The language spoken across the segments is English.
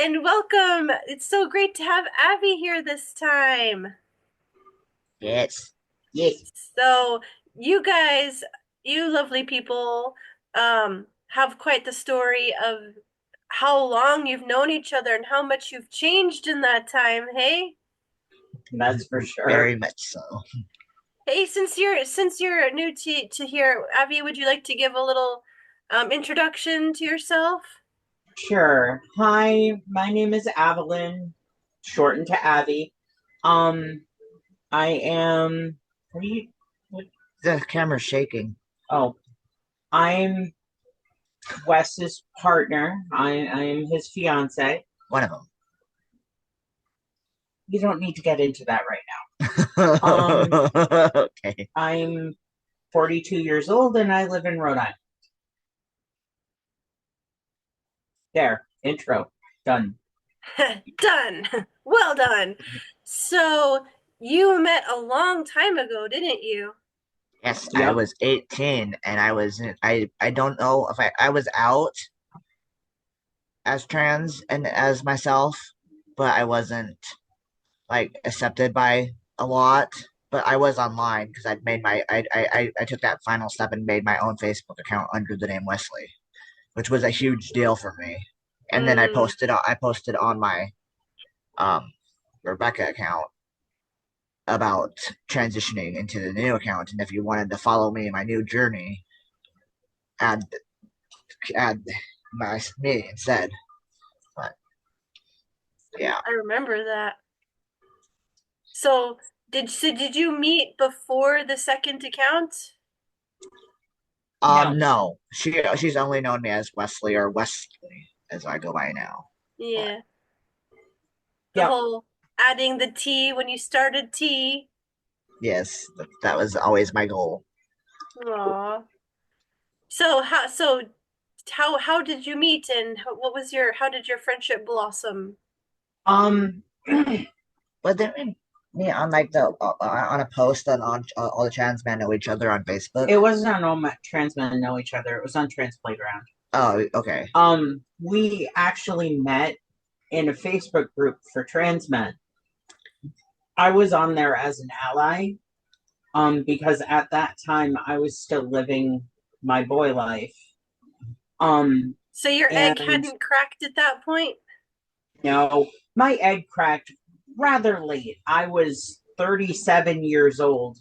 and welcome. It's so great to have Abby here this time. Yes. Yes. So, you guys, you lovely people, have quite the story of how long you've known each other and how much you've changed in that time, hey? That's for sure. Very much so. Hey, since you're new to here, Abby, would you like to give a little introduction to yourself? Sure. Hi, my name is Avalyn, shortened to Abby. Um, I am. What are you? What? The camera's shaking. Oh, I'm Wes's partner. I am his fiance. One of them. You don't need to get into that right now. Okay. I'm 42 years old and I live in Rhode Island. There, intro done. Done. Well done. So you met a long time ago, didn't you? Yes, I was 18 and I don't know if I was out as trans and as myself, but I wasn't like accepted by a lot. But I was online because I'd made my I took that final step and made my own Facebook account under the name Wesley, which was a huge deal for me. And then Mm, I posted on my um Rebecca account about transitioning into the new account, and if you wanted to follow me in my new journey, add add my me instead. But yeah. I remember that. So did you meet before the second account? No. No. She's only known me as Wesley or Wesley as I go by now. But Yeah. The yep. whole adding the T when you started T. Yes, that was always my goal. Aw. So how did you meet and how did your friendship blossom? Um, but then me on like the on a post on all the trans men know each other on Facebook. It wasn't on all trans men know each other. It was on Trans Playground. Oh, okay. We actually met in a Facebook group for trans men. I was on there as an ally, because at that time I was still living my boy life. So your egg And hadn't cracked at that point? no, my egg cracked rather late. I was 37 years old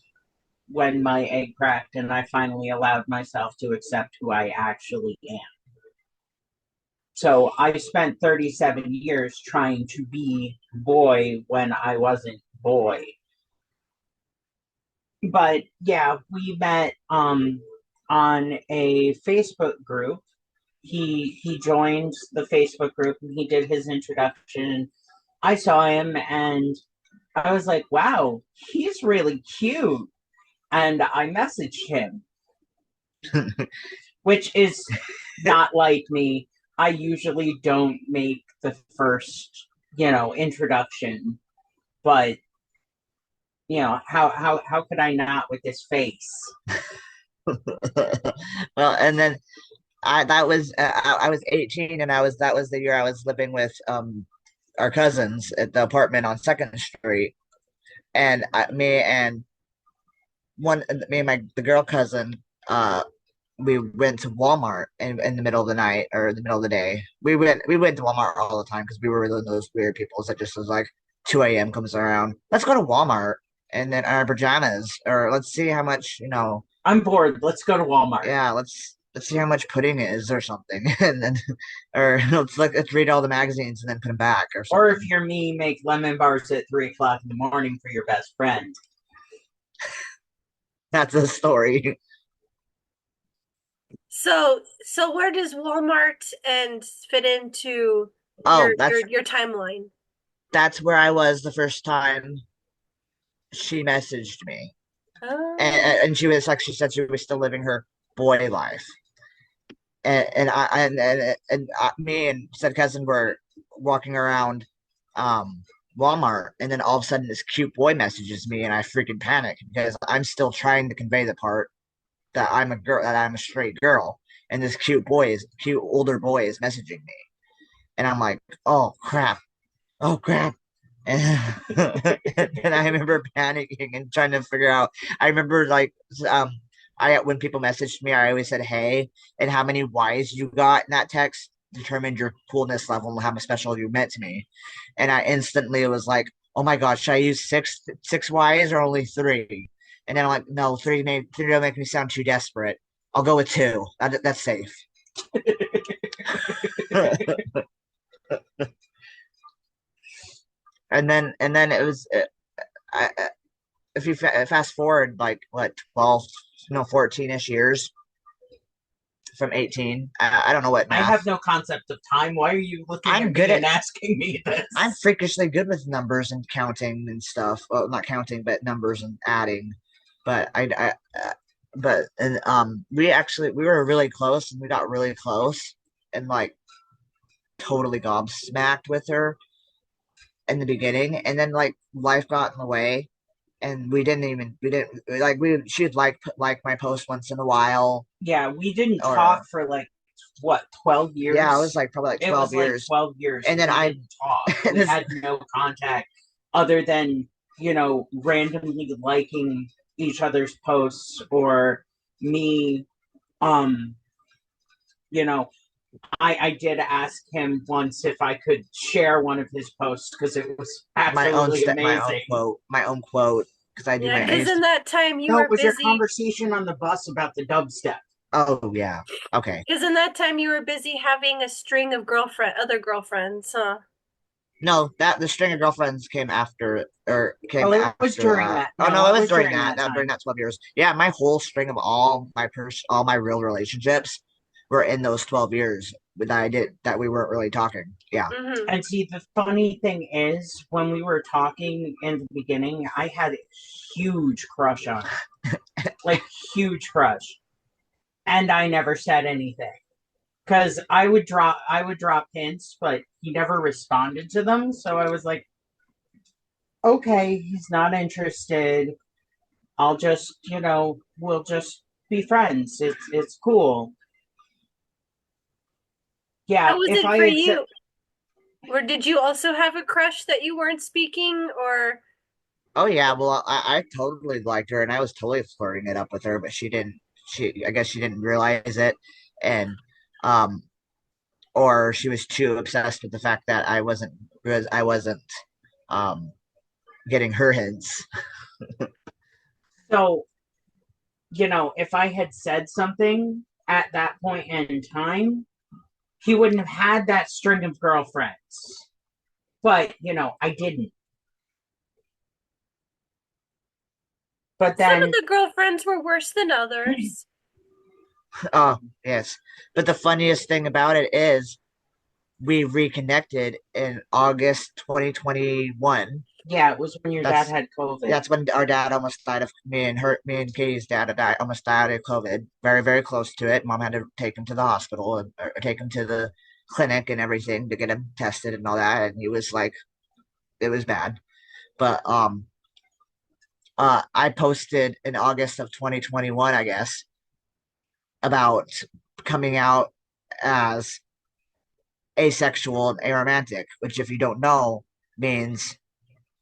when my egg cracked, and I finally allowed myself to accept who I actually am. So I spent 37 years trying to be boy when I wasn't boy. But yeah, we met on a Facebook group. He joined the Facebook group and he did his introduction. I saw him and I was like, wow, he's really cute. And I messaged him, which is not like me. I usually don't make the first, introduction, but how could I not with this face? Well, and then I was 18 and that was the year I was living with our cousins at the apartment on Second Street, and me and my the girl cousin we went to Walmart in the middle of the night or in the middle of the day. We went to Walmart all the time because we were one of those weird people that just was like 2 a.m. comes around. Let's go to Walmart and then our pajamas, or let's see how much, I'm bored. Let's go to Walmart. Yeah, let's see how much pudding it is or something. And then or let's read all the magazines and then put them back or something. Or if you're me, make lemon bars at 3 o'clock in the morning for your best friend. That's a story. So where does Walmart and fit into Oh, your timeline? that's where I was the first time she messaged me, Oh, and she said she was still living her boy life, and me and said cousin were walking around um Walmart, and then all of a sudden this cute boy messages me, and I freaking panic because I'm still trying to convey the part that I'm a girl, that I'm a straight girl, and this cute older boy is messaging me. And I'm like, oh crap, oh crap. And, and I remember panicking and trying to figure out. I remember like um I when people messaged me, I always said hey, and how many Y's you got in that text determined your coolness level and how much special you meant to me. And I instantly was like, oh my god, should I use six Y's or only three? And then I'm like, no, three don't make me sound too desperate. I'll go with two. That's safe. And then it was if you fast forward like what 12, 14ish years from 18. I don't know what I math. have no concept of time. Why are you looking I'm at good me at and asking me I'm this? freakishly good with numbers and counting and stuff. Well, not counting, but numbers and adding. But we were really close and we got really close and like totally gobsmacked with her in the beginning, and then like life got in the way, and we didn't like we she'd like my post once in a while, Yeah, we didn't talk or for like what, 12 yeah, it was years? like probably like It 12 was like years. 12 years And then we I didn't talk. and We this had no contact other than, randomly liking each other's posts, or me, um, you know, I did ask him once if I could share one of his posts because it was absolutely amazing. my own quote, because Yeah, I because used in to, that time you No, it were was your busy. conversation on the bus about the dubstep. oh yeah, okay. Because in that time you were busy having a string of other girlfriends, huh? No, that the string of girlfriends came after, or came Oh, it was after during that. that. Oh No, no, it it was was during during that. that That during time. that 12 years. Yeah, my whole string of all my real relationships were in those 12 years that we weren't really talking. Yeah. Mm-hmm. And see, the funny thing is, when we were talking in the beginning, I had a huge crush on him, like huge crush, and I never said anything because I would drop hints, but he never responded to them. So I was like, okay, he's not interested. I'll just, we'll just be friends. It's cool. Yeah, How was if it I for had said, you? Or did you also have a crush that you weren't speaking? Or Oh yeah. Well, I totally liked her, and I was totally flirting it up with her, but she didn't. I guess she didn't realize it, and um, or she was too obsessed with the fact that I wasn't um getting her hints. so, if I had said something at that point in time, he wouldn't have had that string of girlfriends. But, I didn't. But some of then, the girlfriends were worse than others. Oh yes, but the funniest thing about it is we reconnected in August 2021. yeah, it was when your dad That's had COVID. that's when our dad almost died of me and Katie's dad had almost died of COVID. Very, very close to it. Mom had to take him to the hospital and or take him to the clinic and everything to get him tested and all that. And he was like, it was bad. But I posted in August of 2021, I guess, about coming out as asexual and aromantic, which if you don't know means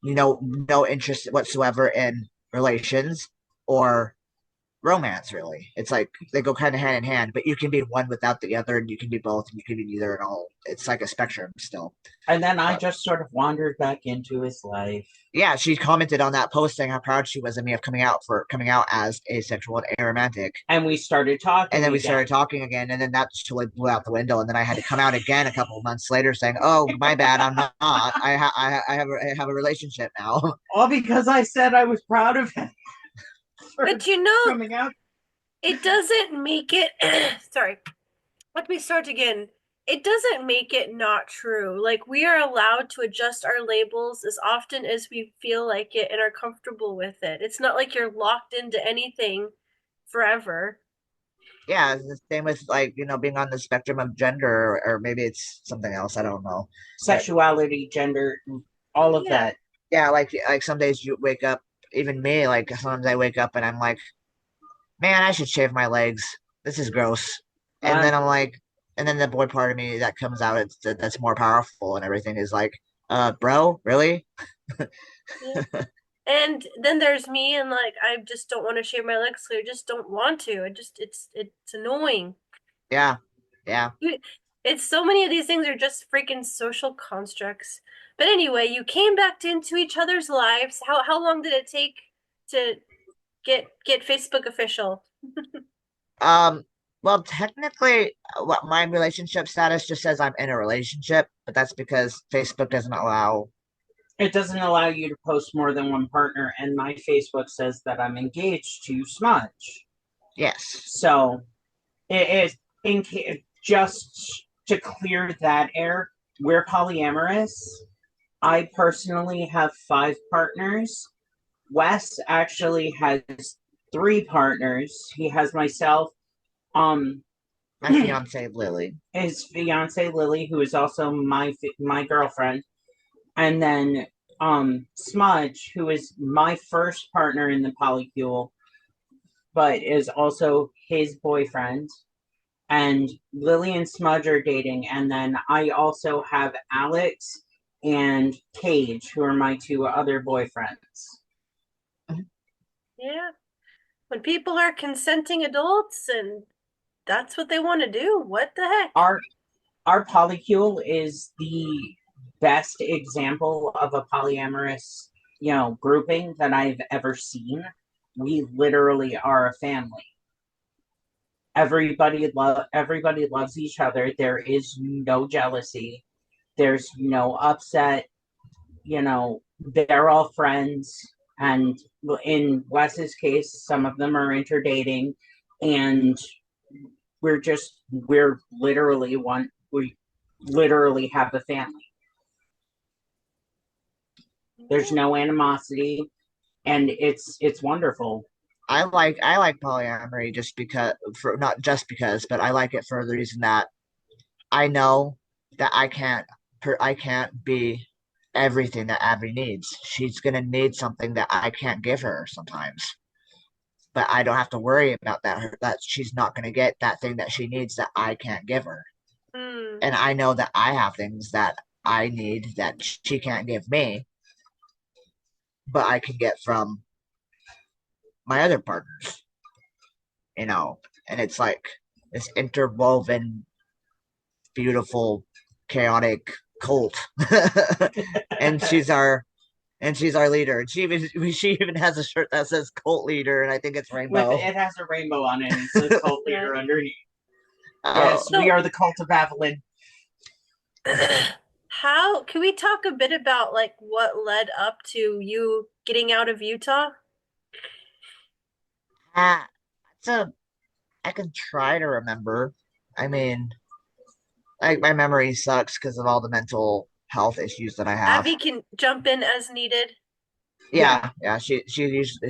no interest whatsoever in relations or romance. Really, it's like they go kind of hand in hand, but you can be one without the other, and you can be both, and you can be neither at all. It's like a spectrum still. And then I But just sort of wandered back into his life. yeah, she commented on that post saying how proud she was of me of coming out as asexual and aromantic. And we started And talking then we started again. talking again, and then that totally blew out the window. And then I had to come out again a couple of months later, saying, "Oh, my bad, I'm not. I have a relationship now." All because I said I was proud of him for But you know, coming out. it doesn't make it. Sorry. Let me start again. It doesn't make it not true. Like, we are allowed to adjust our labels as often as we feel like it and are comfortable with it. It's not like you're locked into anything forever. Yeah, it's the same with like being on the spectrum of gender, or maybe it's something else. I don't know, but Sexuality, gender, all of Yeah. that. yeah, like some days you wake up, even me, like sometimes I wake up and I'm like, man, I should shave my legs. This is gross. And Uh, then I'm like, and then the boy part of me that comes out, that's more powerful and everything is like, bro, really? Yeah. And then there's me, and like I just don't want to shave my legs. So I just don't want to. It's annoying. Yeah, yeah. It's so many of these things are just freaking social constructs. But anyway, you came back into each other's lives. How long did it take to get Facebook official? Um, well, technically, what my relationship status just says I'm in a relationship, but that's because Facebook doesn't allow. It doesn't allow you to post more than one partner, and my Facebook says that I'm engaged to Smudge. Yes. So it is just to clear that air. We're polyamorous. I personally have 5 partners. Wes actually has 3 partners. He has myself, um, My fiance Lily. his fiance Lily, who is also my girlfriend, and then Smudge, who is my first partner in the polycule, but is also his boyfriend. And Lily and Smudge are dating, and then I also have Alex and Cage, who are my 2 other boyfriends. Yeah. When people are consenting adults and that's what they want to do, what the heck? Our our polycule is the best example of a polyamorous, grouping that I've ever seen. We literally are a family. Everybody loves each other. There is no jealousy. There's no upset. They're all friends. And in Wes's case, some of them are interdating, and we're literally one. We literally have a family. There's Yeah. no animosity, and it's wonderful. I like polyamory just because, for not just because, but I like it for the reason that I know that I can't be everything that Abby needs. She's gonna need something that I can't give her sometimes. But I don't have to worry about that she's not gonna get that thing that she needs that I can't give her. Hmm. And I know that I have things that I need that she can't give me, but I can get from my other partners, you know. And it's like this interwoven, beautiful, chaotic cult. and she's our leader. And she even has a shirt that says cult leader, and I think it's rainbow. It has a rainbow on it, and it says cult Yeah. leader underneath. Oh, Yes, we So are the cult of Avalon. how can we talk a bit about like what led up to you getting out of Utah? ah, so I can try to remember. I mean, like my memory sucks because of all the mental health issues that I have. Abby can jump in as needed. Yeah, Yeah.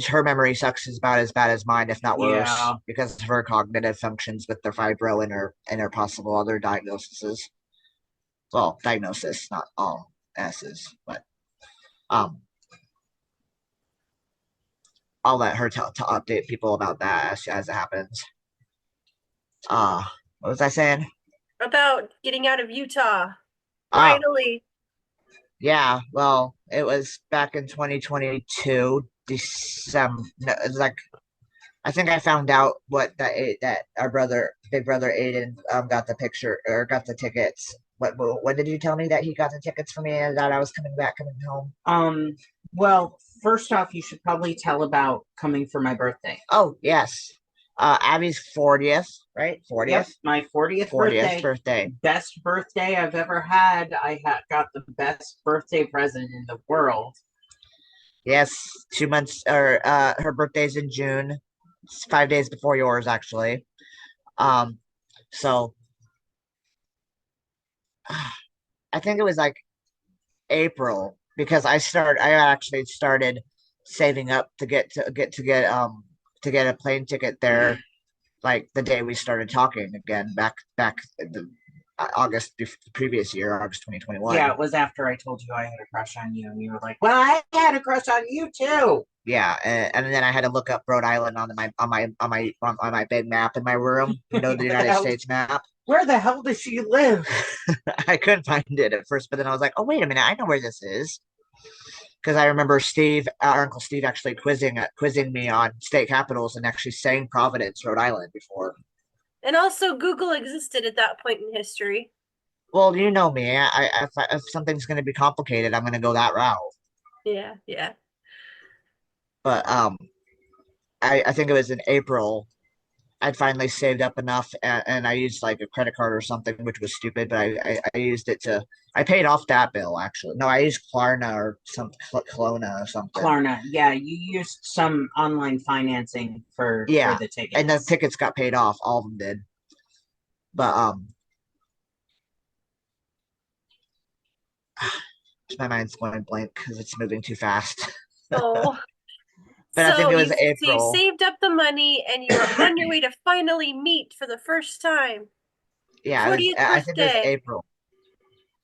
Her memory sucks is about as bad as mine, if not worse, yeah. because of her cognitive functions with the fibro and her possible other diagnoses. Well, diagnosis, not all S's, but um, I'll let her to update people about that as it happens. What was I saying? About getting out of Utah. Oh, Finally. yeah. Well, it was back in 2022, December. No, it's like I think I found out that our big brother Aiden, got the picture or got the tickets. When did you tell me that he got the tickets for me and that I was coming home? Um, well, first off, you should probably tell about coming for my birthday. Oh yes, Abby's 40th, right? Yep, 40th, my 40th 40th birthday. birthday. Best birthday I've ever had. Got the best birthday present in the world. Yes, 2 months or her birthday's in June. It's 5 days before yours actually. Um, so I think it was like April because I actually started saving up to get a plane ticket there like the day we started talking again back in the August previous year, August Yeah, 2021. it was after I told you I had a crush on you, and you were like, "Well, I had a crush on you too." Yeah, and then I had to look up Rhode Island on my big map in my room. You know, the Where the United hell? States map. Where the hell does she live? I couldn't find it at first, but then I was like, oh wait a minute, I know where this is. Because I remember Steve, our Uncle Steve, actually quizzing me on state capitals and actually saying Providence, Rhode Island before. And also, Google existed at that point in history. Well, you know me. If something's going to be complicated, I'm going to go that route. Yeah, yeah. But I think it was in April. I'd finally saved up enough, and I used like a credit card or something, which was stupid. But I used it to. I paid off that bill actually. No, I used Klarna or some Klona or something. Klarna. Yeah, you used some online financing for Yeah, the and the tickets. tickets got paid off. All of them did. But my mind's going blank because it's moving too fast. Oh, But I think so it was you April. saved up the money and you were on your way to finally meet for the first time. Yeah, it was. 40th I think it was birthday. April.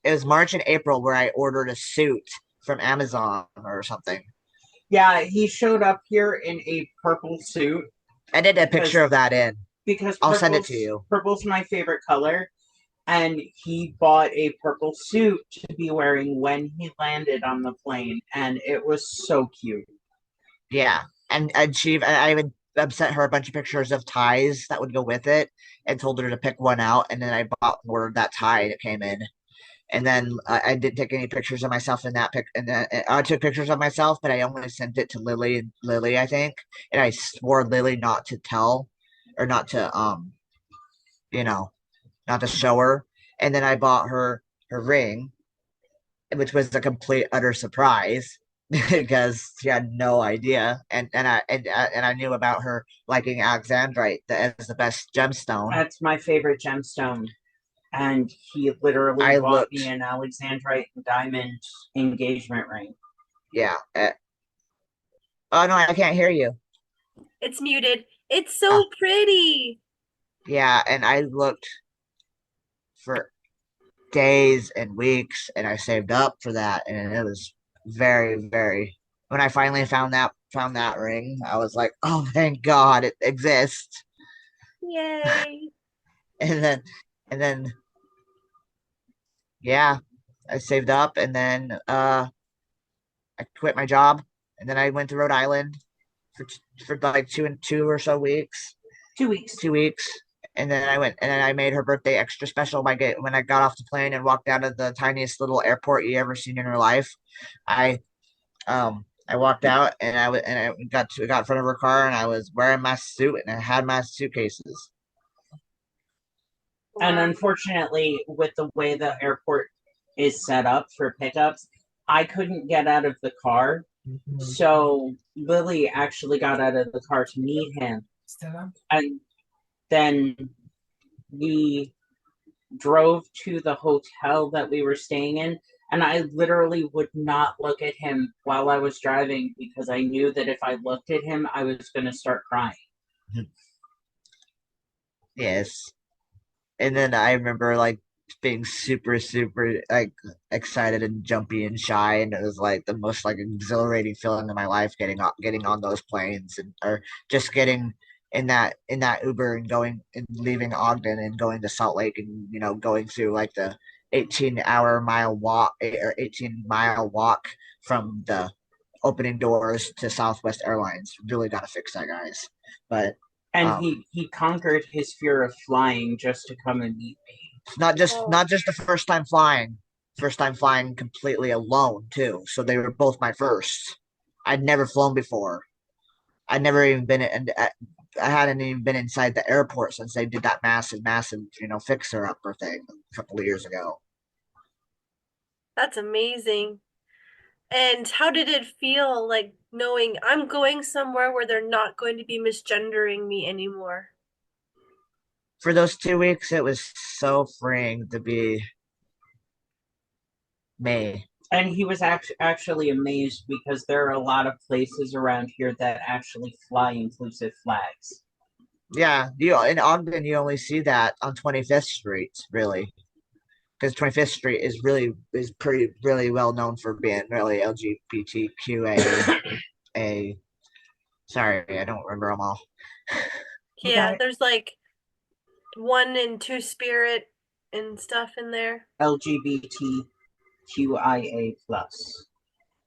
It was March and April where I ordered a suit from Amazon or something. Yeah, he showed up here in a purple suit I did a because picture of that in. because I'll send it to you. purple's my favorite color, and he bought a purple suit to be wearing when he landed on the plane, and it was so cute. Yeah, and I even sent her a bunch of pictures of ties that would go with it, and told her to pick one out. And then I bought and ordered that tie, and it came in. And then I didn't take any pictures of myself in that pic. And then I took pictures of myself, but I only sent it to Lily, I think. And I swore Lily not to tell, or not to you know, not to show her. And then I bought her ring, which was a complete utter surprise because she had no idea. And I knew about her liking Alexandrite as the best gemstone. That's my favorite gemstone, and he literally I bought me looked, an Alexandrite diamond engagement ring. yeah. Oh no, I can't hear you. It's muted. It's Uh, so pretty. yeah, and I looked for days and weeks, and I saved up for that, and it was very, very. When I finally found that ring, I was like, "Oh, thank God it exists!" Yay. And then, and then, yeah, I saved up, and then I quit my job, and then I went to Rhode Island for like 2 or so weeks, 2 weeks. 2 weeks, and then I went and then I made her birthday extra special by when I got off the plane and walked out of the tiniest little airport you ever seen in your life. I walked out and I got in front of her car and I was wearing my suit and I had my suitcases. And Wow. unfortunately, with the way the airport is set up for pickups, I couldn't get out of the car. Mhm. So Lily actually got out of the car to meet him. And then we drove to the hotel that we were staying in. And I literally would not look at him while I was driving because I knew that if I looked at him, I was going to start crying. Yes. And then I remember like being super, super like excited and jumpy and shy, and it was like the most like exhilarating feeling in my life getting on those planes and or just getting in that Uber and going and leaving Ogden and going to Salt Lake and going through like the 18-hour-mile walk or 18-mile walk from the opening doors to Southwest Airlines. Really got to fix that, guys. But And um he conquered his fear of flying just to come and meet me. It's not just Oh, the first time flying completely alone too. So they were both my first. I'd never flown before. I'd never even been in. I hadn't even been inside the airport since they did that massive, fixer upper thing a couple of years ago. that's amazing. And how did it feel like knowing I'm going somewhere where they're not going to be misgendering me anymore? For those 2 weeks, it was so freeing to be me. And he was actually amazed because there are a lot of places around here that actually fly inclusive flags. Yeah, you in Ogden, you only see that on 25th Street, really, because 25th Street is pretty really well known for being really LGBTQA Sorry, I don't remember them all. Yeah, Okay. there's like one and two spirit and stuff in there. LGBTQIA plus.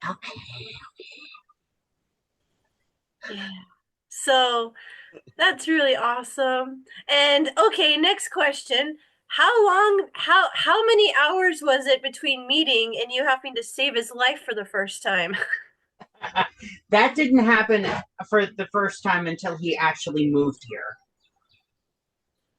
Okay. Yeah. So that's really awesome. And okay, next question. How many hours was it between meeting and you having to save his life for the first time? That didn't happen for the first time until he actually moved here.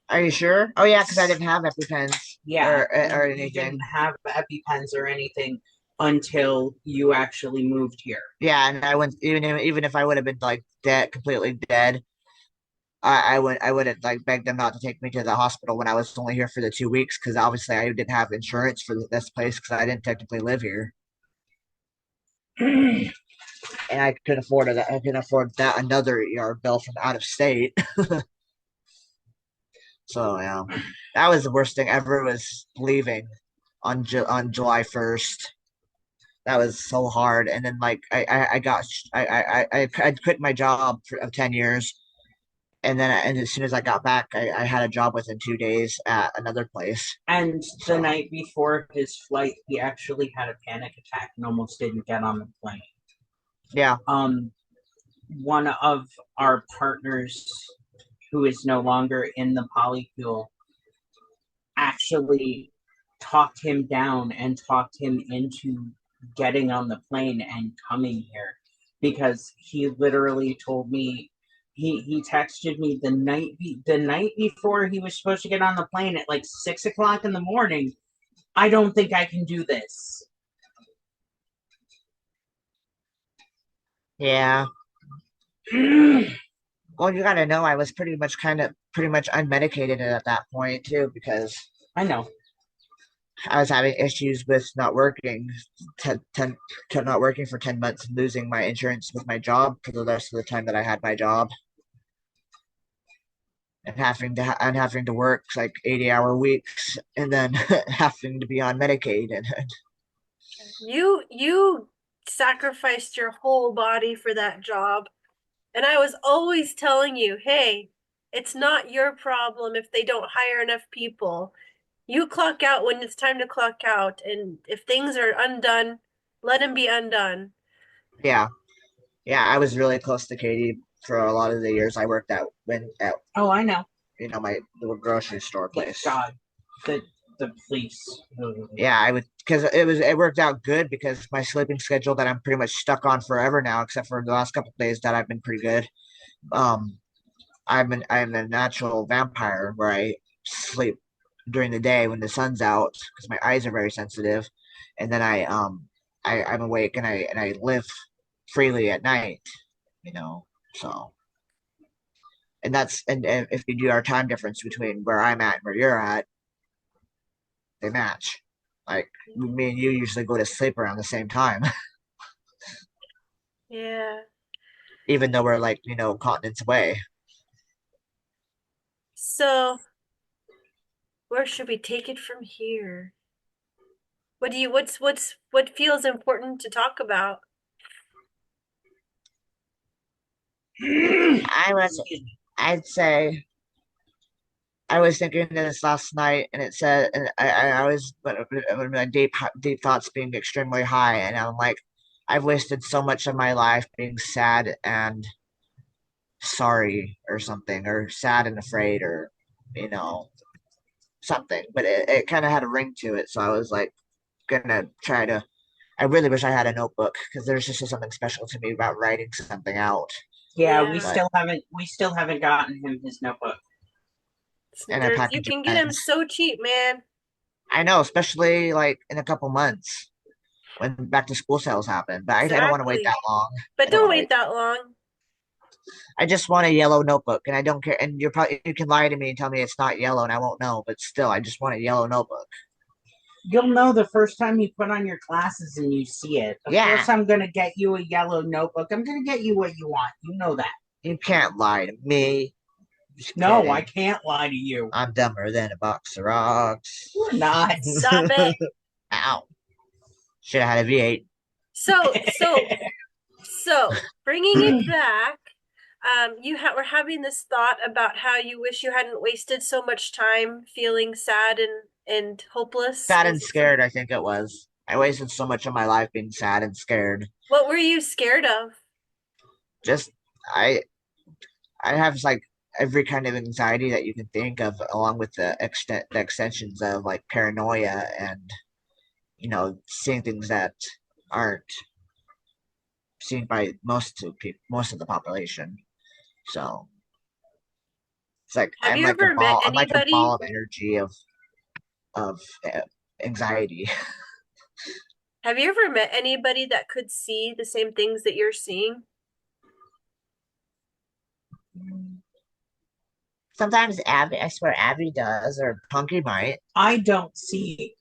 Are you sure? Oh yeah, because I didn't have EpiPens Yeah, or you didn't anything. have EpiPens or anything until you actually moved here. Yeah, and I wouldn't even if I would have been like dead, completely dead. I wouldn't like beg them not to take me to the hospital when I was only here for the 2 weeks because obviously I didn't have insurance for this place because I didn't technically live here and I couldn't afford it. I couldn't afford that another ER bill from out of state. So yeah, that was the worst thing ever. Was leaving on July 1st. That was so hard. And then like I got I quit my job of 10 years, and as soon as I got back, I had a job within 2 days at another place. And the So night before his flight, he actually had a panic attack and almost didn't get on the plane. yeah, Um, One of our partners, who is no longer in the polycule, actually talked him down and talked him into getting on the plane and coming here because he literally told me he texted me the night before he was supposed to get on the plane at like 6 o'clock in the morning. I don't think I can do this. yeah. Well, you gotta know I was pretty much unmedicated at that point too because I know. I was having issues with not working, not working for 10 months and losing my insurance with my job for the rest of the time that I had my job, and having to work like 80-hour weeks, and then having to be on Medicaid, and You sacrificed your whole body for that job. And I was always telling you, hey, it's not your problem if they don't hire enough people. You clock out when it's time to clock out, and if things are undone, let them be undone. yeah, yeah, I was really close to Katie for a lot of the years I worked at Oh, I know. my little grocery store place. God, the the police. Yeah, I would because it worked out good because my sleeping schedule that I'm pretty much stuck on forever now, except for the last couple of days that I've been pretty good. Um, I'm a natural vampire where I sleep during the day when the sun's out because my eyes are very sensitive, and then I'm awake and I live freely at night, you know. So and if you do our time difference between where I'm at and where you're at, they match. Like me and you usually go to sleep around the same time, Yeah. even though we're like continents away. So, where should we take it from here? What feels important to talk about? I was I'd say I was thinking this last night, and it said, and I was, but my deep thoughts being extremely high, and I'm like, I've wasted so much of my life being sad and sorry, or something, or sad and afraid, or you know, something. But it kind of had a ring to it, so I was like, gonna try to. I really wish I had a notebook because there's just something special to me about writing something out. Yeah, Yeah. we still haven't gotten him his notebook. And a You package of can get them pens. so cheap, man. I know, especially like in a couple months, when back to school sales happen. But I don't want to wait that Exactly. long. I But don't don't want to wait. wait that long. I just want a yellow notebook, and I don't care. And you can lie to me and tell me it's not yellow, and I won't know. But still, I just want a yellow notebook. You'll know the first time you put on your glasses and you see it. Of Yeah, course, I'm gonna get you a yellow notebook. I'm gonna get you what you want. You know that. you can't lie to me. Just No, I kidding. can't lie to you. I'm dumber than a box of rocks. You're not. Stop it. Ow! Should have had a V8. So, bringing it back. were having this thought about how you wish you hadn't wasted so much time feeling sad and hopeless. Sad Was and it some, scared, I think it was. I wasted so much of my life being sad and scared. what were you scared of? Just I I have like every kind of anxiety that you can think of, along with the extensions of like paranoia and seeing things that aren't seen by most of the population. So it's like Have you ever met I'm like a ball anybody? of energy of anxiety. Have you ever met anybody that could see the same things that you're seeing? Sometimes Abby, I swear Abby does, or Punky might. I don't see.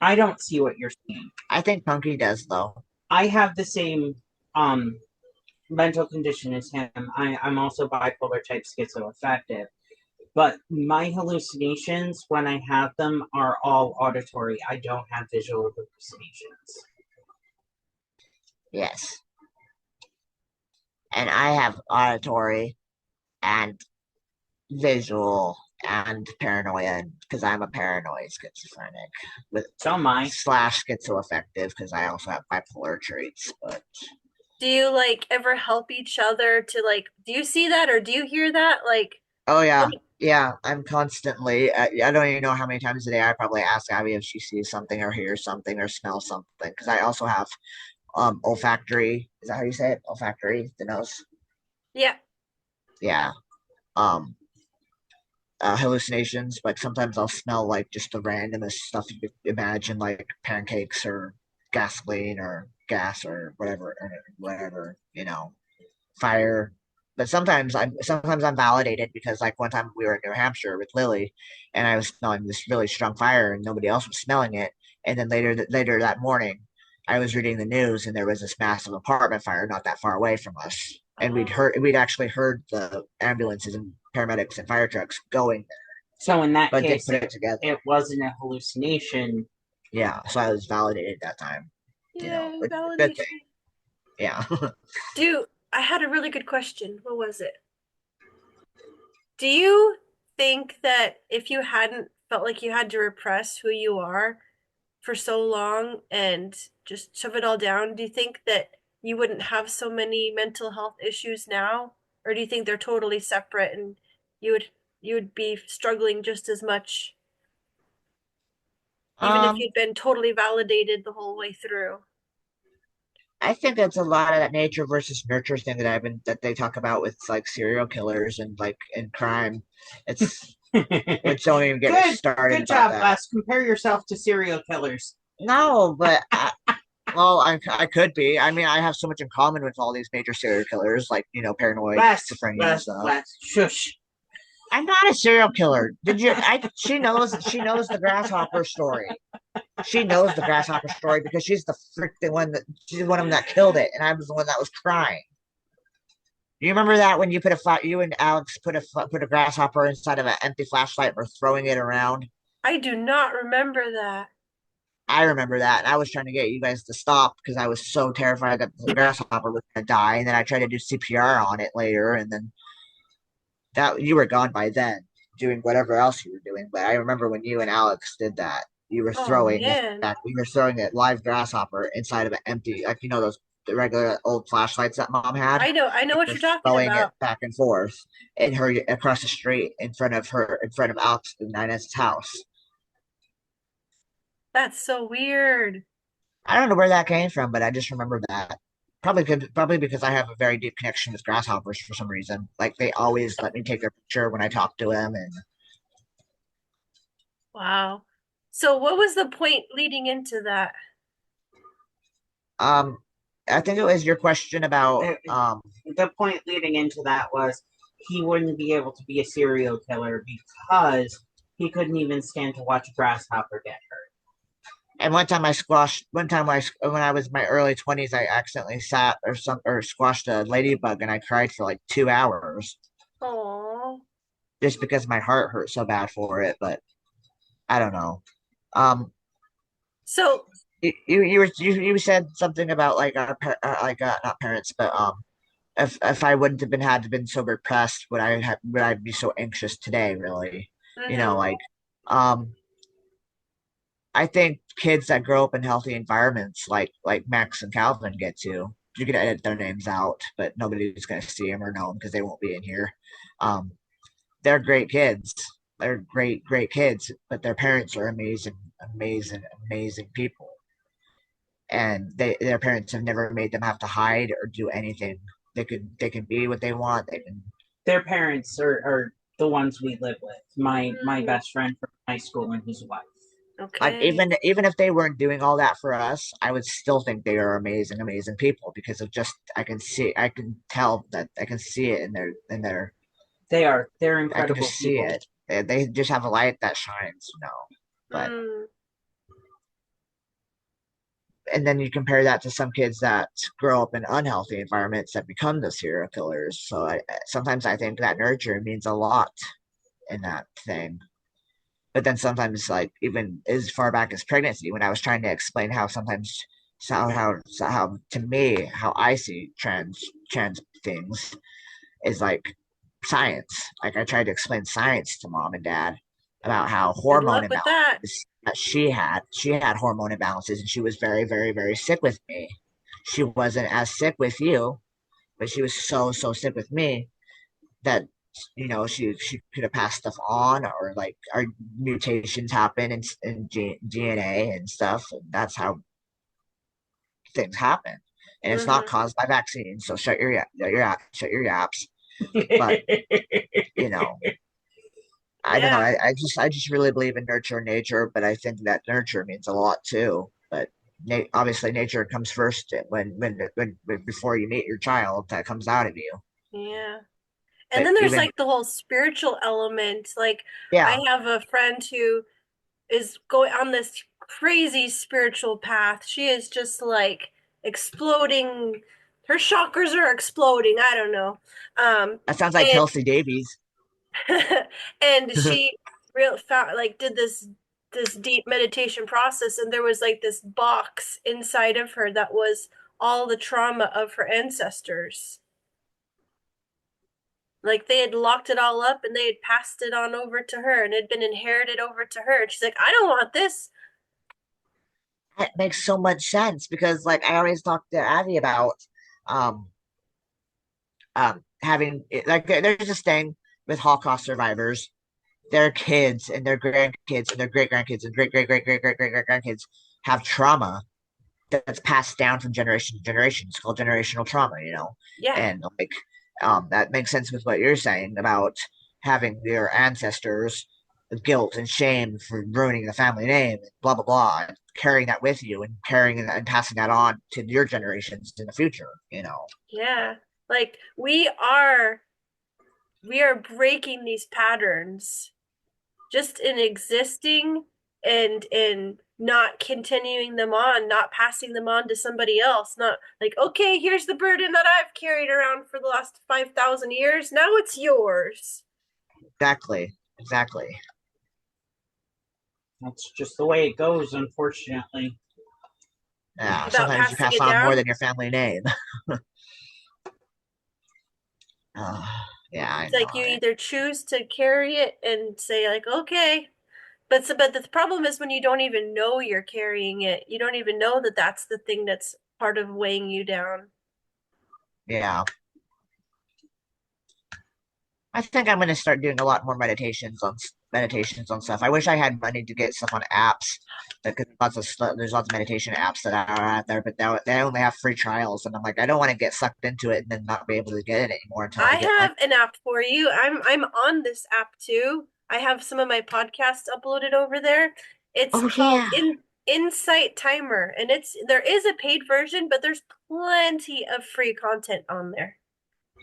I don't see what you're seeing. I think Punky does though. I have the same um mental condition as him. I'm also bipolar type schizoaffective. But my hallucinations, when I have them, are all auditory. I don't have visual hallucinations. Yes, and I have auditory and visual and paranoia because I'm a paranoid schizophrenic with So am I. slash schizoaffective because I also have bipolar traits. But Do you like ever help each other to like, do you see that or do you hear that? Like, oh yeah, let me, yeah, I'm constantly. I don't even know how many times a day I probably ask Abby if she sees something or hears something or smells something because I also have olfactory. Is that how you say it? Olfactory, the nose. yeah. Yeah. Um, hallucinations. Like sometimes I'll smell like just the randomest stuff you could imagine, like pancakes or gasoline or gas or whatever, fire. But sometimes I'm validated because like one time we were in New Hampshire with Lily, and I was smelling this really strong fire, and nobody else was smelling it. And then later that morning, I was reading the news, and there was this massive apartment fire not that far away from us, and Oh, we'd actually heard the ambulances and paramedics and fire trucks going, So in that but didn't case, put it together. it wasn't a hallucination. Yeah, so I was validated that time. yay, Which is a good thing. validation. Yeah. Do I had a really good question. What was it? Do you think that if you hadn't felt like you had to repress who you are for so long and just shove it all down, do you think that you wouldn't have so many mental health issues now? Or do you think they're totally separate and you would you would be struggling just as much even if um, you'd been totally validated the whole way through? I think it's a lot of that nature versus nurture thing that they talk about with like serial killers and like in crime. It's good, which don't even get me started good about job, that. Les. Compare yourself to serial killers. No, but well, I could be. I mean, I have so much in common with all these major serial killers, like paranoid schizophrenia and stuff. Les. Shush. I'm not a serial killer. Did you? She knows the grasshopper story. She knows the grasshopper story because she's one of them that killed it, and I was the one that was crying. Do you remember that when you and Alex put a grasshopper inside of an empty flashlight and were throwing it around? I do not remember that. I remember that, and I was trying to get you guys to stop because I was so terrified that the grasshopper was gonna die. And then I tried to do CPR on it later, and then that you were gone by then, doing whatever else you were doing. But I remember when you and Alex did that, Oh man. you were throwing a live grasshopper inside of an empty, like those the regular old flashlights that mom had. I know And what you're you're talking throwing it about. back and forth and her across the street in front of Alex and Inez's house. That's so weird. I don't know where that came from, but I just remember that. Probably because I have a very deep connection with grasshoppers for some reason. Like they always let me take their picture when I talk to them, and Wow. So what was the point leading into that? um, I think it was your question about The point leading into that was he wouldn't be able to be a serial killer because he couldn't even stand to watch a grasshopper get hurt. and one time when I was in my early 20s, I accidentally sat or squashed a ladybug and I cried for like 2 hours Oh. just because my heart hurt so bad for it. But I don't know. Um, So you said something about like our not parents, but if I wouldn't have been had to been so repressed, would I be so anxious today, really? You know, Mm-hmm. like um I think kids that grow up in healthy environments like Max and Calvin get to, you can edit their names out, but nobody's gonna see them or know them because they won't be in here. Um, they're great kids. They're great kids, but their parents are amazing people. And their parents have never made them have to hide or do anything. They can be what they want. They can Their parents are the ones we live with. My Mm, best friend from high school and his wife. like okay. even if they weren't doing all that for us, I would still think they are amazing people because of just I can tell that I can see it in their They're I can incredible just see people. it. They just have a light that shines, you know. But Mm, and then you compare that to some kids that grow up in unhealthy environments that become the serial killers. So sometimes I think that nurture means a lot in that thing. But then sometimes, like even as far back as pregnancy, when I was trying to explain how sometimes how to me how I see trans things is like science. Like I tried to explain science to mom and dad about how good hormone luck with that. imbalances that she had hormone imbalances and she was very sick with me. She wasn't as sick with you, but she was so sick with me that she could have passed stuff on or like our mutations happen in DNA and stuff, and that's how things happen. And it's not Mm-hmm. caused by vaccines, so shut your yaps. But you know, I don't know. Yeah, I just really believe in nurture and nature, but I think that nurture means a lot too. But obviously, nature comes first when before you meet your child that comes out of you. yeah. And But then there's even like the whole spiritual element. Like I yeah, have a friend who is going on this crazy spiritual path. She is just like exploding. Her chakras are exploding. I don't know. that sounds like And Kelsey Davies. and she real found like did this deep meditation process, and there was like this box inside of her that was all the trauma of her ancestors. Like they had locked it all up and they had passed it on over to her and it had been inherited over to her. And she's like, I don't want this. That makes so much sense because like I always talk to Abby about um having like there's this thing with Holocaust survivors, their kids and their grandkids and their great grandkids and great grandkids have trauma that's passed down from generation to generation. It's called generational trauma, you know. Yeah, And like that makes sense with what you're saying about having your ancestors guilt and shame for ruining the family name, blah blah blah, and carrying that with you and carrying and passing that on to your generations in the future, you know. yeah. Like we are breaking these patterns just in existing and in not continuing them on, not passing them on to somebody else, not like, okay, here's the burden that I've carried around for the last 5,000 years. Now it's yours. Exactly. That's just the way it goes, unfortunately. Yeah, Without sometimes you passing pass it on more down. than your family name. Uh, yeah, I It's know. like you either choose to carry it and say like, okay, but the problem is when you don't even know you're carrying it. You don't even know that that's the thing that's part of weighing you down. Yeah, I think I'm gonna start doing a lot more meditations on stuff. I wish I had money to get stuff on apps. Because there's lots of meditation apps that are out there, but they only have free trials, and I'm like, I don't want to get sucked into it and then not be able to get it anymore until I I get money. have an app for you. I'm on this app too. I have some of my podcasts uploaded over there. It's Oh called yeah, Insight Timer, and there is a paid version, but there's plenty of free content on there.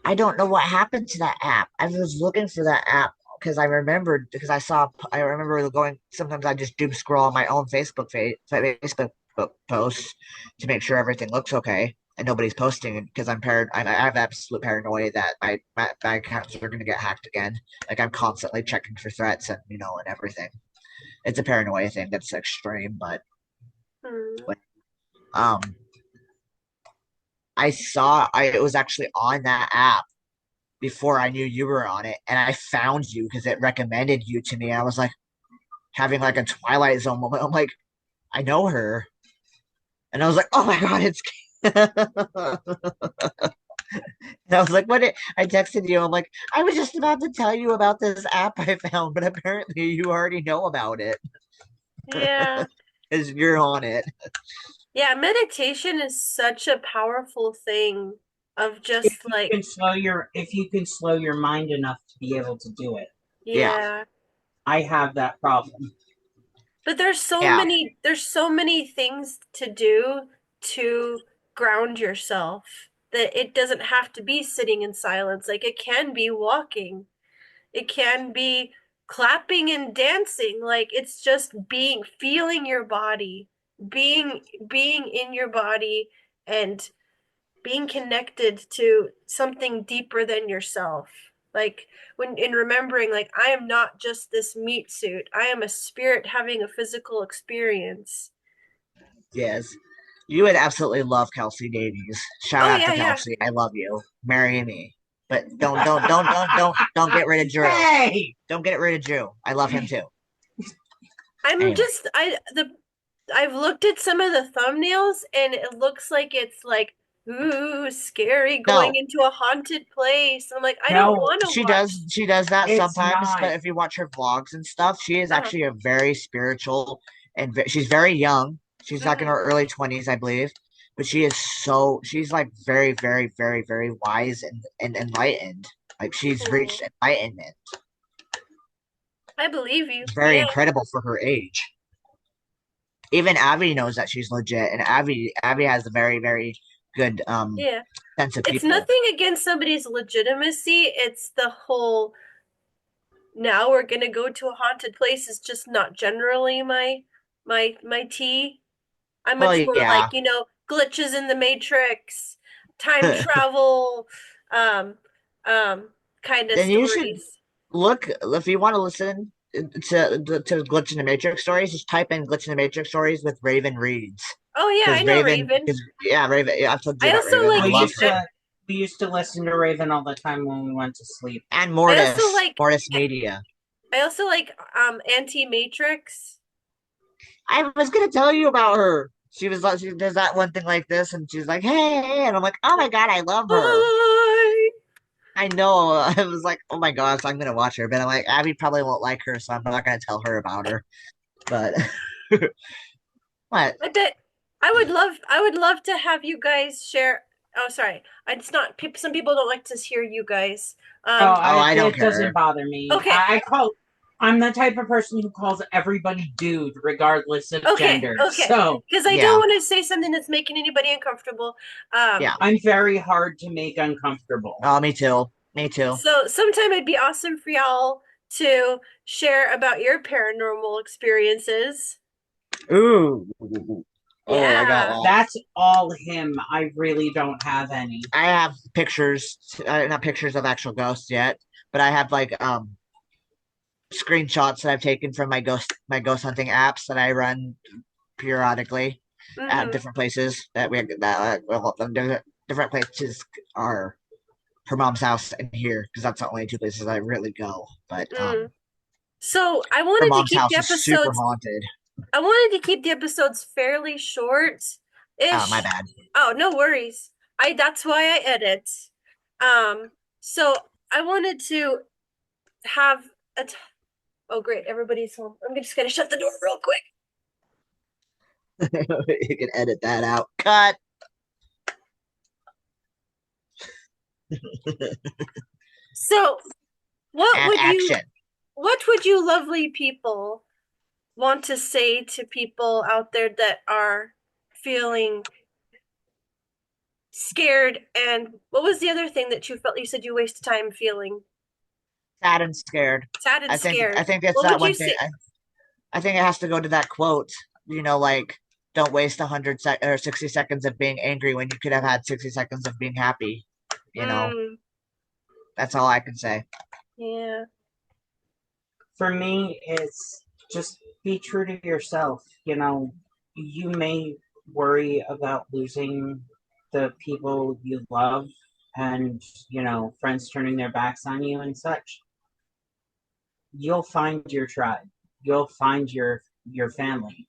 I don't know what happened to that app. I was looking for that app because I remembered because I remember going sometimes I just doom scroll on my own Facebook posts to make sure everything looks okay and nobody's posting it because I have absolute paranoia that my accounts are gonna get hacked again. Like I'm constantly checking for threats and and everything. It's a paranoia thing that's extreme, but Hmm. um it was actually on that app before I knew you were on it, and I found you because it recommended you to me. I was like having like a Twilight Zone moment. I'm like, I know her, and I was like, oh my god, it's. And I was like, what? I texted you. I'm like, I was just about to tell you about this app I found, but apparently you already know about it Yeah. because you're on it. Yeah, meditation is such a powerful thing of If just you like, can slow your mind enough to be able to do it. Yeah, yeah. I have that problem. But yeah, there's so many things to do to ground yourself that it doesn't have to be sitting in silence. Like it can be walking. It can be clapping and dancing. Like it's just feeling your body, being in your body and being connected to something deeper than yourself. Like when in remembering, like, I am not just this meat suit, I am a spirit having a physical experience. yes. You would absolutely love Kelsey Davies. Shout Oh out to yeah, yeah. Kelsey. I love you. Marry me. But don't get rid of Drew. Hey! Don't get rid of Drew. I love him too. I'm Anyway, just I've looked at some of the thumbnails and it looks like it's like, ooh, scary, going no, into a haunted place. I'm like, I don't No, want to watch. she does that it's sometimes. not. But if you watch her vlogs and stuff, she is Uh-huh. actually a very spiritual and she's very young. She's like in Mm-hmm. her early 20s, I believe. But she's like very, very, very, very wise and enlightened. Like she's reached Cool. enlightenment. I believe you. It's very Yeah. incredible for her age. Even Abby knows that she's legit, and Abby has a very, very good Yeah. sense of It's people. nothing against somebody's legitimacy. It's the whole, now we're gonna go to a haunted place is just not generally my tea. I'm Well, much more like, yeah. glitches in the matrix, time travel, um, um, kind of Then you should stories. look if you want to listen to Glitch in the Matrix stories. Just type in Glitch in the Matrix stories with Raven Reads Oh yeah, I know Raven. Because yeah, Raven. Yeah, I've told you I about also Raven. I like We love used her to we used to listen to Raven all the time when we went to sleep. and I also like Mortis Media. I also like Anti-Matrix. I was gonna tell you about her. She was like, she does that one thing like this, and she's like, hey, and I'm like, oh my god, I love her. Hi. I know. I was like, oh my gosh, I'm gonna watch her, but I'm like, Abby probably won't like her, so I'm not gonna tell her about her. But what? I bet I would love to have you guys share. Oh, sorry. It's not some people don't like to hear you guys. Oh, Oh, I don't it doesn't care. bother me. Okay. I'm the type of person who calls everybody dude, regardless of Okay. gender. Okay. So Because I don't Yeah, want to say something that's making anybody uncomfortable. Um yeah. I'm very hard to make uncomfortable. Oh, me too. Me too. so sometime it'd be awesome for y'all to share about your paranormal experiences. Ooh. Oh, I got Yeah. lost. That's all him. I really don't have any. I have pictures, not pictures of actual ghosts yet, but I have like screenshots that I've taken from my ghost hunting apps that I run periodically at Mm-hmm. different places different places are her mom's house and here because that's the only two places I really go. But Mm. So her mom's house is super haunted. I wanted to keep the episodes fairly short Oh, my ish. bad. Oh, no worries. That's why I edit. So I wanted to have a oh great, everybody's home. I'm just gonna shut the door real quick. You can edit that out. Cut. So what And would you action. what would you lovely people want to say to people out there that are feeling scared, and what was the other thing that you said you wasted time feeling? Sad and scared. Sad and I scared. think it's What that would you one thing. say? I think it has to go to that quote. Like don't waste 60 seconds of being angry when you could have had 60 seconds of being happy. You know, Mm, that's all I can say. yeah. For me, it's just be true to yourself. You may worry about losing the people you love and, friends turning their backs on you and such, you'll find your tribe. You'll find your family.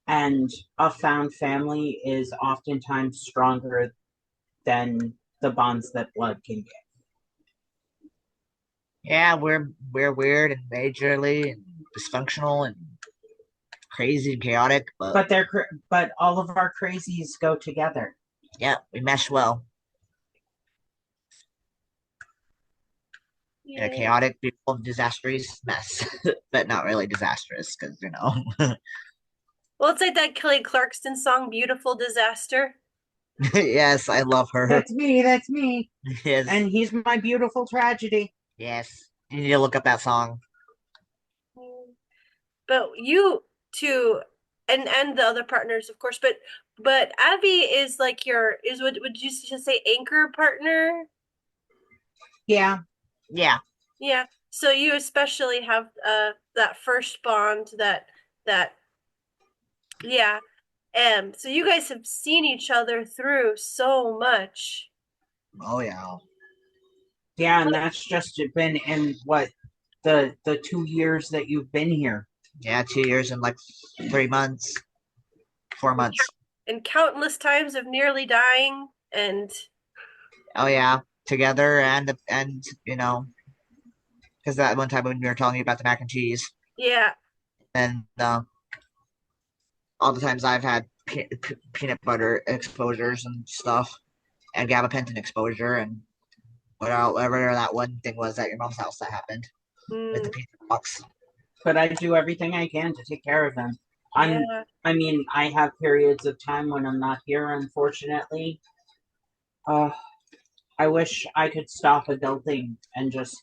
And a found family is oftentimes stronger than the bonds that blood can get. Yeah, we're weird and majorly and dysfunctional and crazy and chaotic, but But all of our crazies go together. yeah, we mesh well. In a Yeah. chaotic, beautiful, disastrous mess, but not really disastrous because Well, it's like that Kelly Clarkson song, Beautiful Disaster. yes, I love her. That's me. That's me. Yes, And he's my beautiful tragedy. yes. You need to look up that song. But you two and the other partners, of course, but Abby is like your is what would you just say anchor partner? Yeah. Yeah. Yeah. So you especially have that first bond that yeah. And so you guys have seen each other through so much. Oh yeah. Yeah, and that's just been in what the 2 years that you've been here. Yeah, 2 years and like 3 months, 4 months. And countless times of nearly dying and Oh yeah, together and because that one time when you were telling me about the mac and cheese, yeah. and all the times I've had peanut butter exposures and stuff, and gabapentin exposure, and whatever that one thing was at your mom's house that happened with the Mm, pizza box. But I do everything I can to take care of them. I'm yeah. I mean, I have periods of time when I'm not here, unfortunately. Uh I wish I could stop adulting and just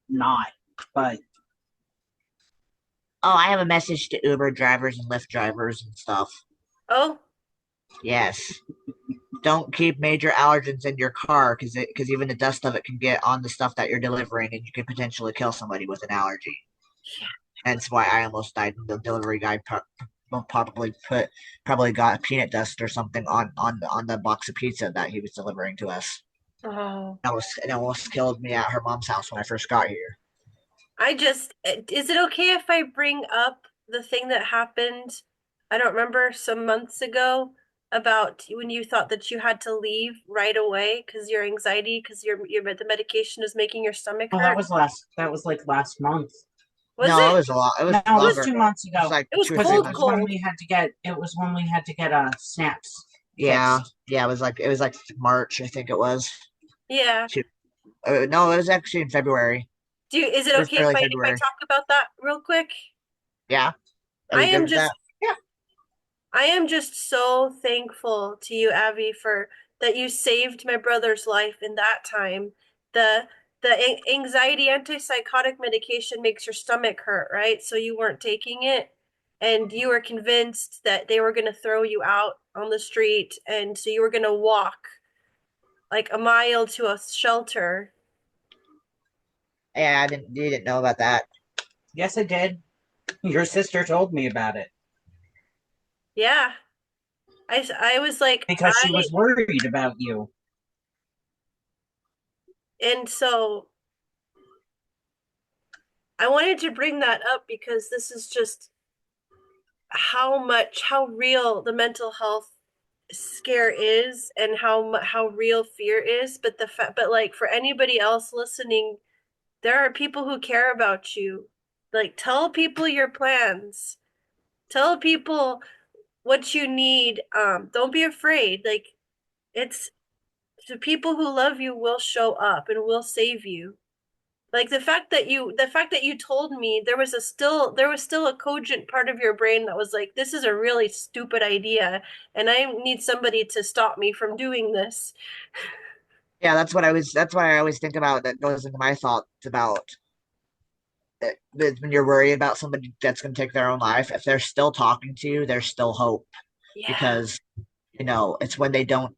not, but Oh, I have a message to Uber drivers and Lyft drivers and stuff. Oh, Yes, don't keep major allergens in your car because even the dust of it can get on the stuff that you're delivering, and you could potentially kill somebody with an allergy. Hence why I almost died. The delivery guy probably got peanut dust or something on the box of pizza that he was delivering to us. oh. It almost killed me at her mom's house when I first got here. Is it okay if I bring up the thing that happened? I don't remember some months ago about when you thought that you had to leave right away because your anxiety, because the medication is making your stomach oh, hurt. that was like last month. Was No, it it? was a lot. It was No, it It was was longer two ago. months It was ago. like it was two or Because three it cold, was months ago. when cold. we had to get snaps Yeah, fixed. yeah. It was like March, I think it was. Yeah. No, it was actually in February. Is it It was okay early if I February. talk about that real quick? Yeah. Are I you good am with that? just I am just so thankful to you, Abby, for that you saved my brother's life in that time. The anxiety antipsychotic medication makes your stomach hurt, right? So you weren't taking it and you were convinced that they were going to throw you out on the street and so you were going to walk like a mile to a shelter. Yeah, you didn't know about that. Yes, I did. Your sister told me about it Yeah. I was like because she was worried about you. and so I wanted to bring that up because this is just how real the mental health scare is and how real fear is, but but like for anybody else listening, there are people who care about you. Like tell people your plans, tell people what you need. Don't be afraid. Like it's the people who love you will show up and will save you. Like the fact that you told me there was still a cogent part of your brain that was like, this is a really stupid idea, and I need somebody to stop me from doing this. Yeah, that's what I always think about. That goes into my thoughts about when you're worried about somebody that's going to take their own life. If they're still talking to you, there's still hope Yeah, because it's when they don't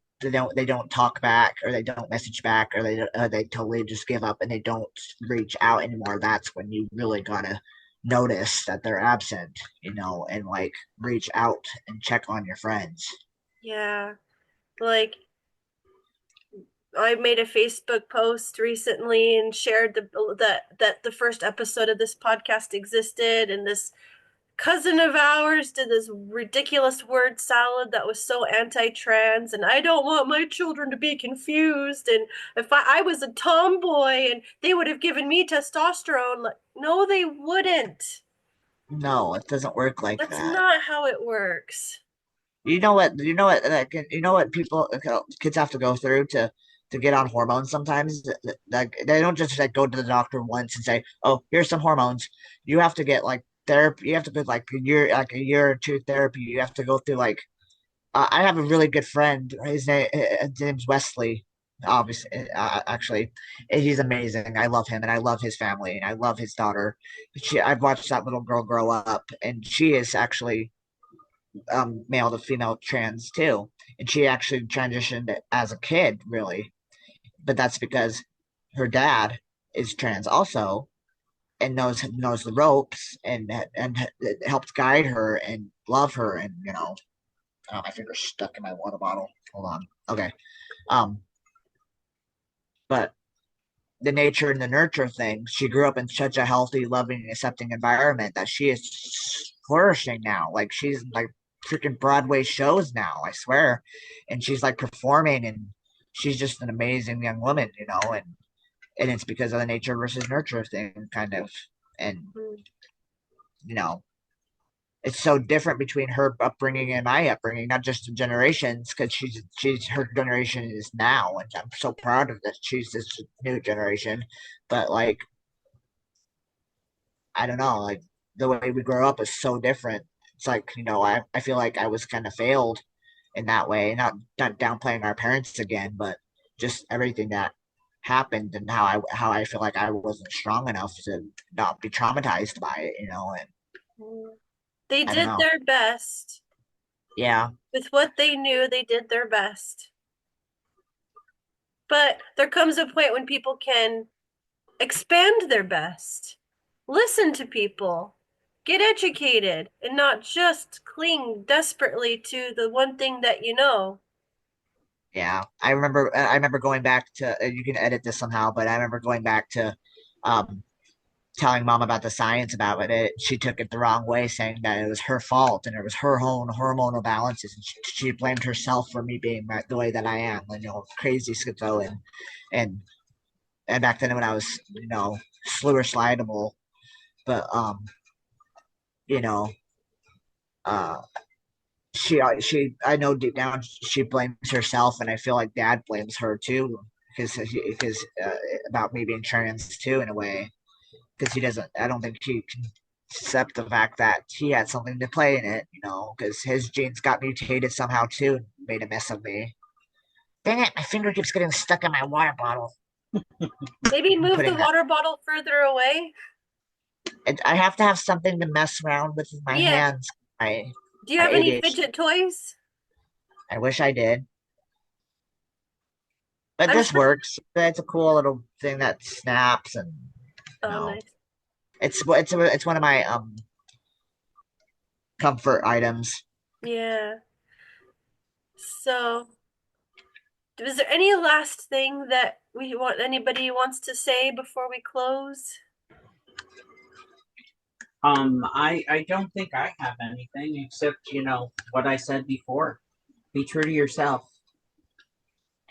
talk back or they don't message back or they totally just give up and they don't reach out anymore. That's when you really gotta notice that they're absent, and like reach out and check on your friends. yeah. Like I made a Facebook post recently and shared that the first episode of this podcast existed, and this cousin of ours did this ridiculous word salad that was so anti-trans, and I don't want my children to be confused, and if I was a tomboy and they would have given me testosterone, like, no, they wouldn't. No, it doesn't work like That's that. not how it works. You know what? You know what? You know what people kids have to go through to get on hormones sometimes. Like they don't just like go to the doctor once and say, "Oh, here's some hormones." You have to get like therapy. You have to go like a year or two therapy. You have to go through like. I have a really good friend. His name's Wesley. Obviously, actually, and he's amazing. I love him, and I love his family, and I love his daughter. I've watched that little girl grow up, and she is actually male to female trans too, and she actually transitioned as a kid, really. But that's because her dad is trans also, and knows the ropes, and helps guide her and love her, and oh, my finger's stuck in my water bottle. Hold on. Okay. Um, but the nature and the nurture thing, she grew up in such a healthy, loving, accepting environment that she is flourishing now. Like she's like freaking Broadway shows now, I swear. And she's like performing, and she's just an amazing young woman, and it's because of the nature versus nurture thing, kind of. And Mm. you know, it's so different between her upbringing and my upbringing, not just the generations, because she's her generation is now, and I'm so proud of that she's this new generation. But like, I don't know, like the way we grow up is so different. It's like, I feel like I was kind of failed in that way, not downplaying our parents again, but just everything that happened and how I feel like I wasn't strong enough to not be traumatized by it, and They I don't did know. their best. Yeah. With what they knew, they did their best. But there comes a point when people can expand their best, listen to people, get educated, and not just cling desperately to the one thing that you know. Yeah, I remember going back to you can edit this somehow, but I remember going back to um telling mom about the science about it. She took it the wrong way, saying that it was her fault and it was her own hormonal balances, and she blamed herself for me being the way that I am, crazy schizo, and and back then when I was slew or slidable, but you know uh she I know deep down she blames herself, and I feel like dad blames her too, because about me being trans too, in a way, because he doesn't I don't think he can accept the fact that he had something to play in it, because his genes got mutated somehow too and made a mess of me. Dang it, my finger keeps getting stuck in my water bottle. Maybe I'm move the putting that water bottle further away. I have to have something to mess around with my Yeah. hands. my Do you my have any ADHD. fidget toys? I wish I did. But I'm this sure. works. It's a cool little thing that snaps, and you Oh, know, nice. it's one of my comfort items. Yeah. So, is there any last thing that we want anybody wants to say before we close? I don't think I have anything except, what I said before. Be true to yourself.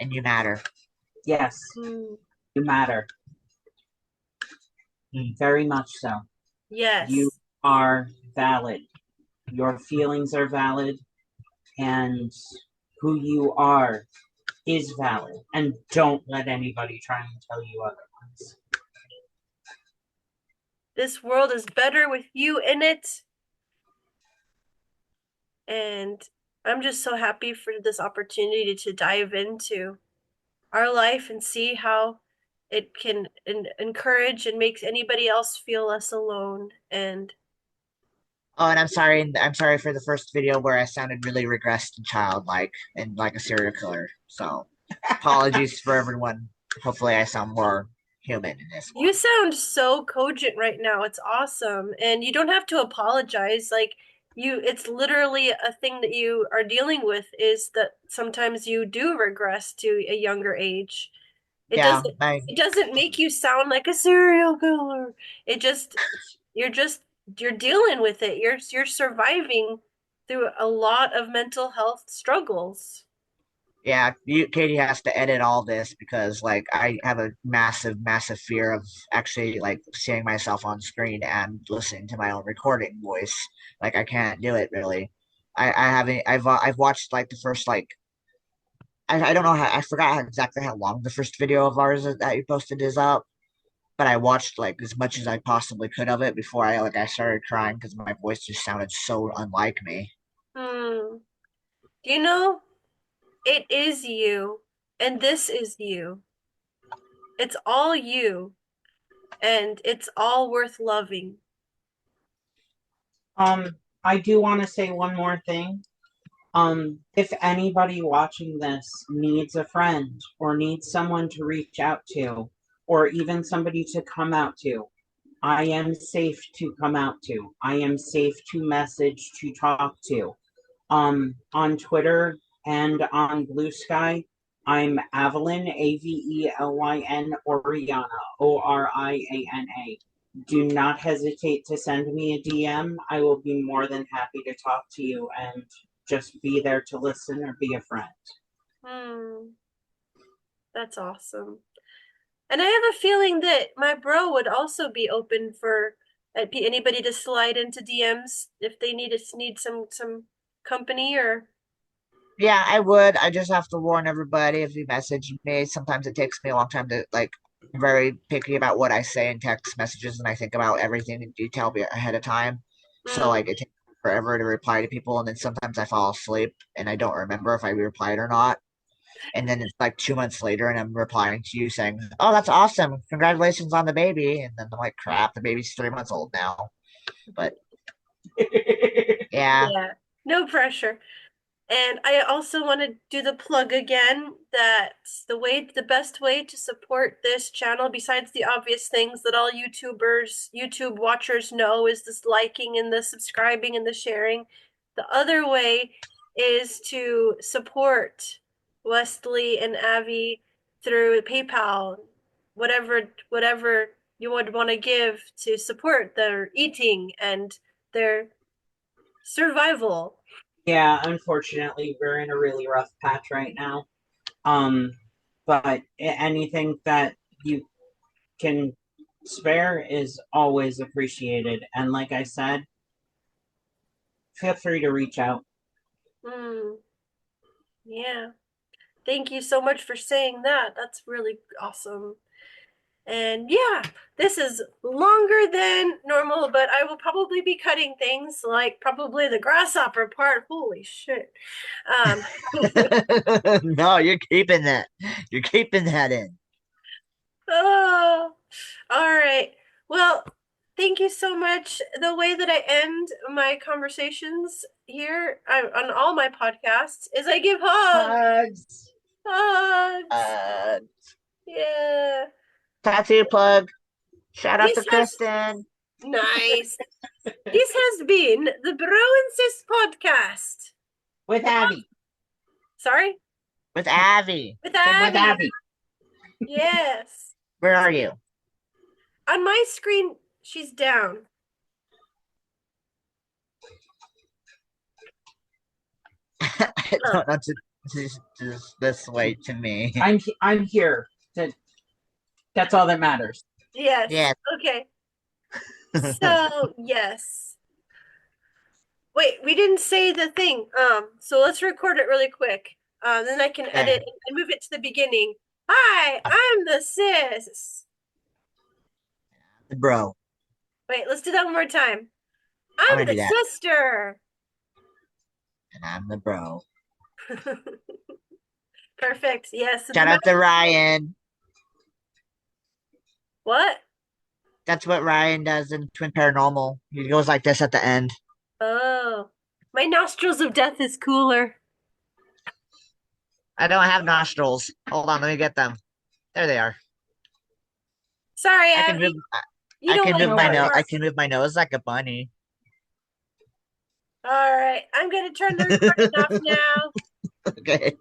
And you matter. Yes, Hmm. you matter. Very much so. You Yes. are valid. Your feelings are valid, and who you are is valid. And don't let anybody try and tell you otherwise. This world is better with you in it. And I'm just so happy for this opportunity to dive into our life and see how it can encourage and makes anybody else feel less alone. And Oh, and I'm sorry for the first video where I sounded really regressed and childlike and like a serial killer. So apologies for everyone. Hopefully I sound more human in this you one. sound so cogent right now. It's awesome. And you don't have to apologize. Like, it's literally a thing that you are dealing with, is that sometimes you do regress to a younger age. It Yeah, doesn't it doesn't make you sound like a serial killer. It just you're just you're dealing with it. You're surviving through a lot of mental health struggles. yeah, Katie has to edit all this because like I have a massive fear of actually like seeing myself on screen and listening to my own recording voice. Like I can't do it really. I haven't I've watched like the first like I don't know how I forgot exactly how long the first video of ours that you posted is up, but I watched like as much as I possibly could of it before I started crying because my voice just sounded so unlike me. Hmm. Do you know, it is you, and this is you. It's all you, and it's all worth loving. I do want to say one more thing. If anybody watching this needs a friend or needs someone to reach out to, or even somebody to come out to, I am safe to come out to. I am safe to message, to talk to. On Twitter and on Blue Sky, I'm Avalyn, Avelyn, Oriana, Oriana. Do not hesitate to send me a DM. I will be more than happy to talk to you and just be there to listen or be a friend. Hmm. That's awesome. And I have a feeling that my bro would also be open for anybody to slide into DMs if they need some company or. Yeah, I would. I just have to warn everybody if you message me. Sometimes it takes me a long time to like very picky about what I say in text messages, and I think about everything in detail ahead of time. So Mm, like it takes forever to reply to people, and then sometimes I fall asleep and I don't remember if I replied or not. And then it's like 2 months later, and I'm replying to you saying, "Oh, that's awesome! Congratulations on the baby!" And then I'm like, "Crap, the baby's 3 months old now." But yeah, yeah, no pressure. And I also want to do the plug again that the best way to support this channel, besides the obvious things that all YouTube watchers know, is this liking and the subscribing and the sharing. The other way is to support Wesley and Avi through PayPal, whatever you would want to give to support their eating and their survival. Yeah, unfortunately, we're in a really rough patch right now. Um, but anything that you can spare is always appreciated. And like I said, feel free to reach out. Hmm. Yeah. Thank you so much for saying that. That's really awesome. And yeah, this is longer than normal, but I will probably be cutting things like probably the grasshopper part. Holy shit. Um, no, you're keeping that. You're keeping that in. oh, all right. Well, thank you so much. The way that I end my conversations here on all my podcasts is I give hugs. Hugs. Hugs. Uh, Yeah. tattoo plug. Shout out This to has Kristen Nice. This has been the Bro and Sis podcast. With Abby. Sorry? with Avi. With With Abby. Abby. Yes. Where are you? On my screen, she's down. I Oh, don't know just this way to me. I'm here. That's all that matters. yes. Yeah. Okay. So, yes. Wait, we didn't say the thing. So let's record it really quick. Then I can Okay. edit and move it to the beginning. Hi, I'm the sis. Bro, Wait, let's do that one more time. I'm I'm gonna the do that. sister. And I'm the bro. Perfect. Yes. Shout out to Ryan. What? That's what Ryan does in Twin Paranormal. He goes like this at the end. Oh, my nostrils of death is cooler. I don't have nostrils. Hold on, let me get them. There they are. Sorry, I can move. Abby. You don't can like move No my that nose. worries. I part. can move my nose like a bunny. All right, I'm gonna turn the recording off now. Okay.